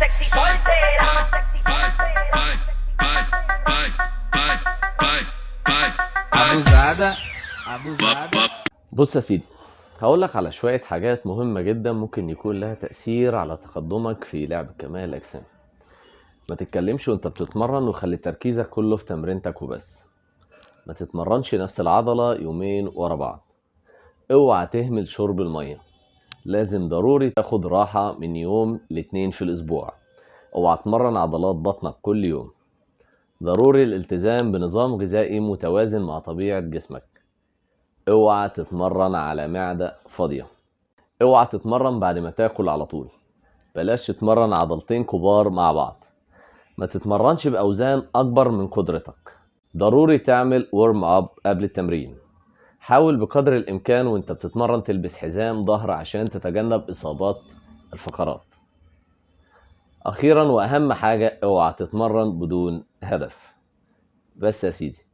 sexy soltera. abusada abusada. بص يا سيدي، هقولك على شوية حاجات مهمة جدا ممكن يكون لها تأثير على تقدمك في لعب كمال الأجسام. ما تتكلمش وانت بتتمرن وخلي تركيزك كله في تمرينتك وبس. ما تتمرنش نفس العضلة يومين ورا بعض. اوعى تهمل شرب المية، لازم ضروري تاخد راحة من يوم ل2 في الأسبوع. اوعى تمرن عضلات بطنك كل يوم. ضروري الالتزام بنظام غذائي متوازن مع طبيعة جسمك. اوعى تتمرن على معدة فاضية. اوعى تتمرن بعد ما تاكل على طول. بلاش تتمرن عضلتين كبار مع بعض. ما تتمرنش بأوزان أكبر من قدرتك. ضروري تعمل ورم اب قبل التمرين. حاول بقدر الإمكان وانت بتتمرن تلبس حزام ظهر عشان تتجنب إصابات الفقرات. أخيرا وأهم حاجة، اوعى تتمرن بدون هدف. بس يا سيدي،